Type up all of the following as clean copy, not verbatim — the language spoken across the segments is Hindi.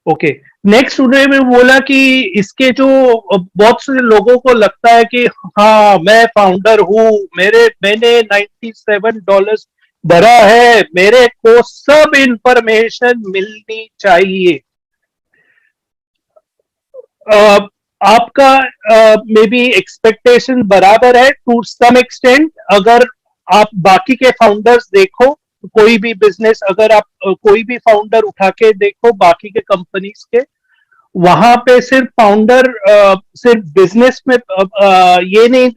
ओके। नेक्स्ट उन्होंने बोला कि इसके जो बहुत से लोगों को लगता है कि हाँ मैं फाउंडर हूँ, मैंने $97 भरा है, मेरे को सब इंफॉर्मेशन मिलनी चाहिए। अ, आपका मे बी एक्सपेक्टेशन बराबर है टू सम एक्सटेंट। अगर आप बाकी के फाउंडर्स देखो, कोई भी बिजनेस, अगर आप कोई भी फाउंडर उठा के देखो बाकी के कंपनीज के, वहां पे सिर्फ फाउंडर सिर्फ बिजनेस में ये नहीं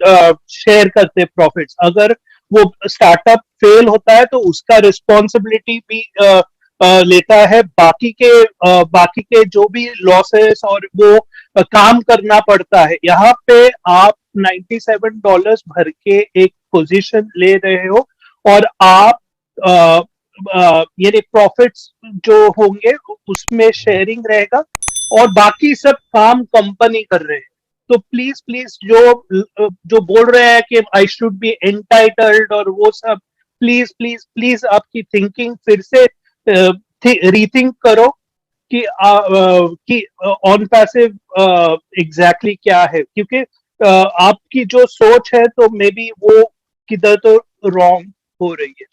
शेयर करते प्रॉफिट्स। अगर वो स्टार्टअप फेल होता है तो उसका रिस्पॉन्सिबिलिटी भी लेता है। बाकी के जो भी लॉसेस और वो काम करना पड़ता है। यहाँ पे आप $97 भर के एक पोजीशन ले रहे हो, और आप यानी प्रॉफिट्स जो होंगे उसमें शेयरिंग रहेगा, और बाकी सब काम कंपनी कर रहे हैं। तो प्लीज प्लीज जो बोल रहे हैं कि आई शुड बी एंटाइटल्ड और वो सब, प्लीज प्लीज प्लीज आपकी थिंकिंग फिर से रीथिंक करो कि ऑन पैसिव एग्जैक्टली क्या है। क्योंकि आपकी जो सोच है तो मे बी वो किधर तो रॉन्ग हो रही है।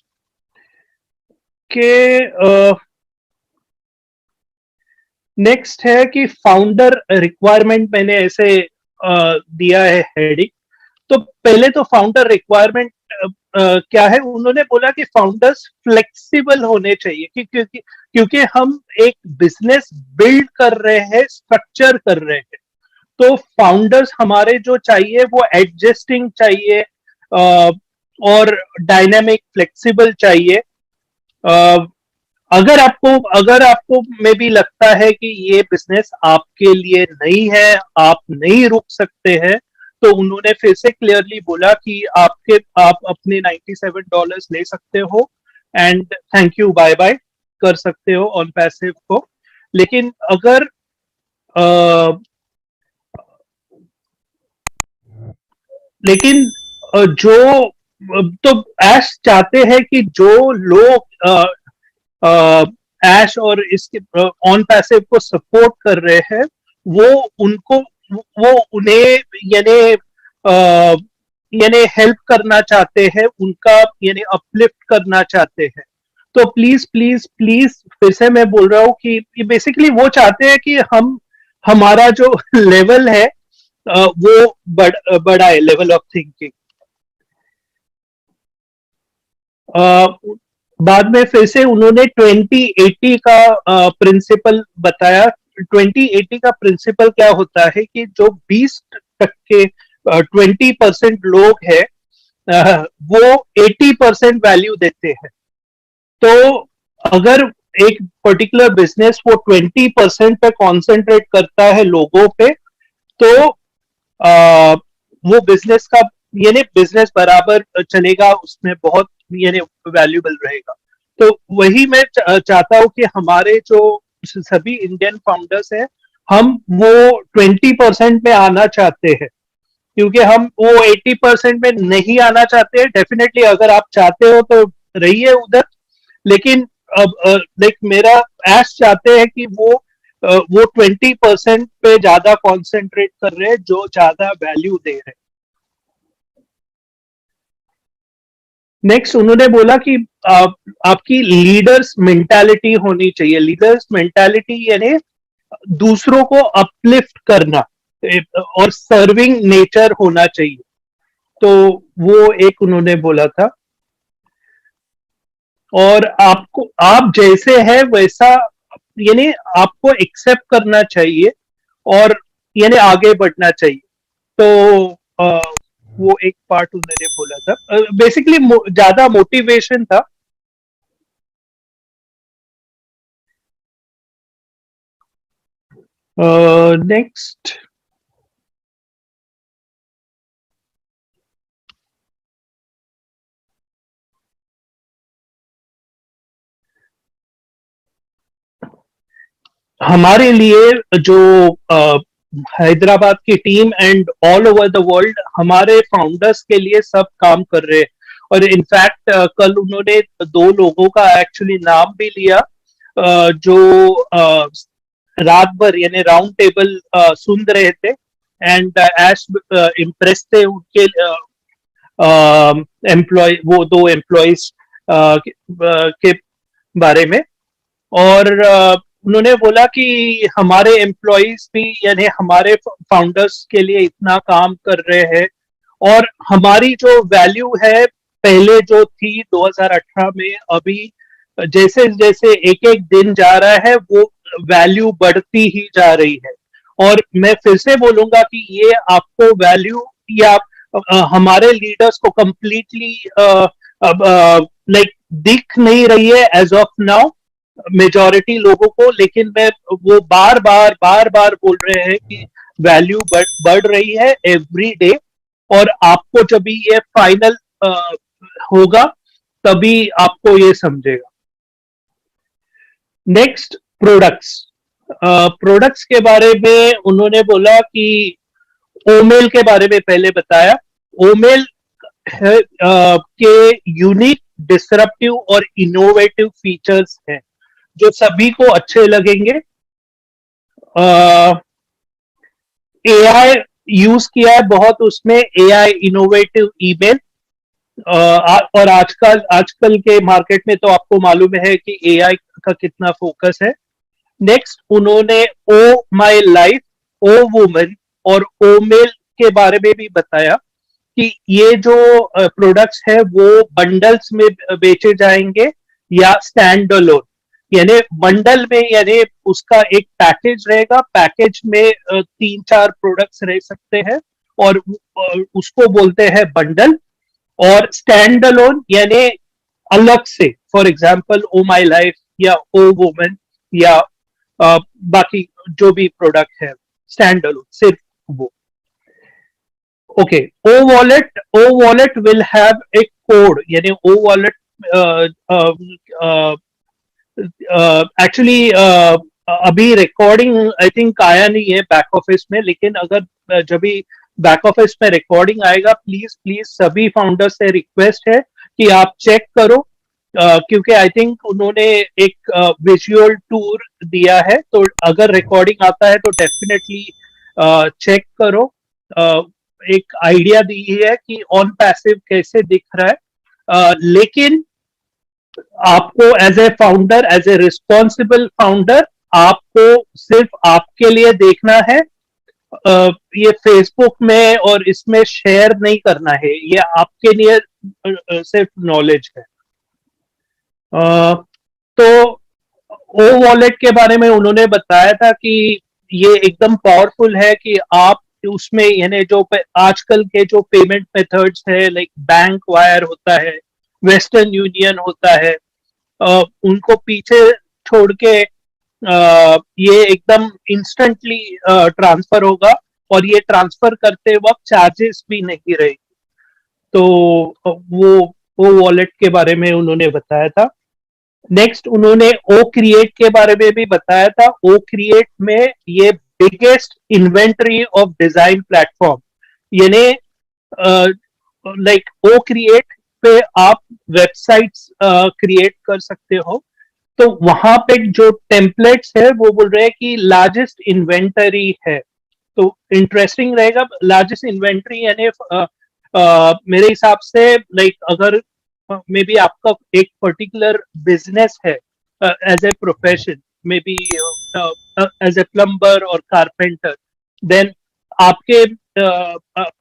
कि नेक्स्ट है कि फाउंडर रिक्वायरमेंट मैंने ऐसे दिया है हेडिंग। तो पहले तो फाउंडर रिक्वायरमेंट क्या है, उन्होंने बोला कि फाउंडर्स फ्लेक्सिबल होने चाहिए, क्योंकि हम एक बिजनेस बिल्ड कर रहे हैं, स्ट्रक्चर कर रहे हैं। तो फाउंडर्स हमारे जो चाहिए वो एडजस्टिंग चाहिए, और डायनामिक फ्लेक्सिबल चाहिए। अ, अगर आपको मे भी लगता है कि ये बिजनेस आपके लिए नहीं है, आप नहीं रुक सकते हैं, तो उन्होंने फिर से क्लियरली बोला कि आप अपने $97 ले सकते हो, and thank you bye bye कर सकते हो ऑन पैसिव को। लेकिन अगर अ, लेकिन जो तो ऐश चाहते हैं कि जो लोग ऐश और इसके ऑन पैसिव को सपोर्ट कर रहे हैं, वो उनको वो उन्हें यानी हेल्प करना चाहते हैं, उनका यानी अपलिफ्ट करना चाहते हैं। तो प्लीज प्लीज प्लीज फिर से मैं बोल रहा हूँ कि बेसिकली वो चाहते हैं कि हमारा जो लेवल है वो बढ़ाए, लेवल ऑफ थिंकिंग। बाद में फिर से उन्होंने 2080 का प्रिंसिपल बताया। 2080 का प्रिंसिपल क्या होता है कि जो 20% 20% लोग हैं, वो 80% वैल्यू देते हैं। तो अगर एक पर्टिकुलर बिजनेस वो 20% पे कॉन्सेंट्रेट करता है लोगों पे, तो आ, वो बिजनेस का यानी बिजनेस बराबर चलेगा, उसमें बहुत यानी वैल्यूबल रहेगा। तो वही मैं चाहता हूं कि हमारे जो सभी इंडियन फाउंडर्स हैं, हम वो 20% में आना चाहते हैं, क्योंकि हम वो 80% में नहीं आना चाहते हैं। डेफिनेटली अगर आप चाहते हो तो रहिए उधर, लेकिन अब लाइक मेरा ऐश चाहते हैं कि वो 20% पे ज्यादा कॉन्सेंट्रेट कर रहे हैं, जो ज्यादा वैल्यू दे रहे हैं। नेक्स्ट उन्होंने बोला कि आपकी लीडर्स मेंटालिटी होनी चाहिए। लीडर्स मेंटालिटी यानी दूसरों को अपलिफ्ट करना, और सर्विंग नेचर होना चाहिए। तो वो एक उन्होंने बोला था। और आप जैसे हैं वैसा यानी आपको एक्सेप्ट करना चाहिए, और यानी आगे बढ़ना चाहिए। तो वो एक पार्ट उन्होंने बोला था। बेसिकली ज्यादा मोटिवेशन था। नेक्स्ट हमारे लिए जो हैदराबाद की team and all over the world हमारे फाउंडर्स के लिए सब काम कर रहे हैं। और इनफैक्ट कल उन्होंने दो लोगों का एक्चुअली नाम भी लिया, जो रात भर यानी राउंड टेबल सुन रहे थे एंड एश इम्प्रेस थे उनके एम्प्लॉय, वो दो एम्प्लॉयज के बारे में। और उन्होंने बोला कि हमारे एम्प्लॉयज भी यानी हमारे फाउंडर्स के लिए इतना काम कर रहे हैं और हमारी जो वैल्यू है पहले जो थी 2018 में, अभी जैसे जैसे एक एक दिन जा रहा है वो वैल्यू बढ़ती ही जा रही है। और मैं फिर से बोलूंगा कि ये आपको वैल्यू या हमारे लीडर्स को कंप्लीटली लाइक दिख नहीं रही है एज ऑफ नाउ मेजॉरिटी लोगों को, लेकिन मैं वो बार बार बोल रहे हैं कि वैल्यू बढ़ रही है एवरी डे। और आपको जब भी ये फाइनल होगा तभी आपको ये समझेगा। Next, products. प्रोडक्ट्स के बारे में उन्होंने बोला कि ओमेल के बारे में पहले बताया। ओमेल के यूनिक, डिसरप्टिव और इनोवेटिव फीचर्स हैं जो सभी को अच्छे लगेंगे। एआई यूज किया है बहुत उसमें, एआई इनोवेटिव ईमेल। और आजकल के मार्केट में तो आपको मालूम है कि एआई का कितना फोकस है। नेक्स्ट, उन्होंने ओ माई लाइफ, ओ वुमन और ओ मेल के बारे में भी बताया कि ये जो प्रोडक्ट्स है वो बंडल्स में बेचे जाएंगे या स्टैंड अलोन। यानी बंडल में यानी उसका एक पैकेज रहेगा, पैकेज में 3-4 प्रोडक्ट्स रह सकते हैं और उसको बोलते हैं बंडल। और स्टैंड अलोन यानी अलग से, for example oh my life या ओ वुमन या बाकी जो भी प्रोडक्ट है स्टैंड अलोन, सिर्फ वो। Okay, oh wallet will have a code, यानी ओ वॉलेट एक्चुअली अभी रिकॉर्डिंग आई थिंक आया नहीं है बैक ऑफिस में, लेकिन अगर जब भी बैक ऑफिस में रिकॉर्डिंग आएगा प्लीज प्लीज सभी फाउंडर्स से रिक्वेस्ट है कि आप चेक करो, क्योंकि आई थिंक उन्होंने एक विजुअल टूर दिया है, तो अगर रिकॉर्डिंग आता है तो डेफिनेटली चेक करो। एक आइडिया दी है कि ऑन पैसिव कैसे दिख रहा है, लेकिन आपको as a founder, as a responsible founder, आपको सिर्फ आपके लिए देखना है। ये फेसबुक में और इसमें शेयर नहीं करना है, ये आपके लिए सिर्फ नॉलेज है। तो ओ वॉलेट के बारे में उन्होंने बताया था कि ये एकदम पावरफुल है कि आप उसमें यानी जो आजकल के जो पेमेंट मेथड्स है लाइक बैंक वायर होता है, वेस्टर्न यूनियन होता है, उनको पीछे छोड़ के ये एकदम इंस्टेंटली ट्रांसफर होगा और ये ट्रांसफर करते वक्त चार्जेस भी नहीं रहेगी। तो वो वॉलेट के बारे में उन्होंने बताया था। नेक्स्ट, उन्होंने ओ क्रिएट के बारे में भी बताया था। ओ क्रिएट में ये biggest inventory of design platform, यानी लाइक ओ क्रिएट पे आप वेबसाइट्स क्रिएट कर सकते हो। तो वहां पे जो टेम्पलेट्स है वो बोल रहे हैं कि लार्जेस्ट इन्वेंटरी है, तो इंटरेस्टिंग रहेगा। लार्जेस्ट इन्वेंटरी यानी मेरे हिसाब से लाइक अगर मे बी आपका एक पर्टिकुलर बिजनेस है as a profession, maybe as a plumber और कारपेंटर, देन आपके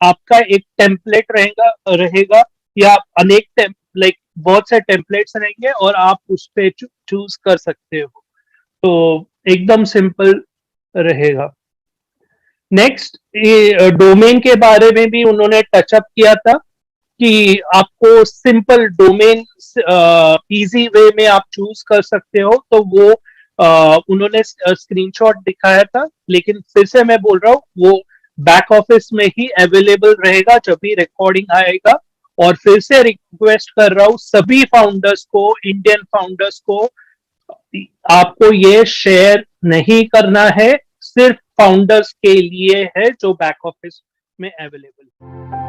आपका एक टेम्पलेट रहेगा या अनेक लाइक बहुत से टेम्पलेट्स रहेंगे और आप उस पे चूज कर सकते हो, तो एकदम सिंपल रहेगा। नेक्स्ट, ये डोमेन के बारे में भी उन्होंने टचअप किया था कि आपको सिंपल डोमेन इजी वे में आप चूज कर सकते हो, तो वो उन्होंने स्क्रीनशॉट दिखाया था, लेकिन फिर से मैं बोल रहा हूँ वो बैक ऑफिस में ही अवेलेबल रहेगा जब भी रिकॉर्डिंग आएगा। और फिर से रिक्वेस्ट कर रहा हूँ सभी फाउंडर्स को, इंडियन फाउंडर्स को, आपको ये शेयर नहीं करना है, सिर्फ फाउंडर्स के लिए है जो बैक ऑफिस में अवेलेबल है।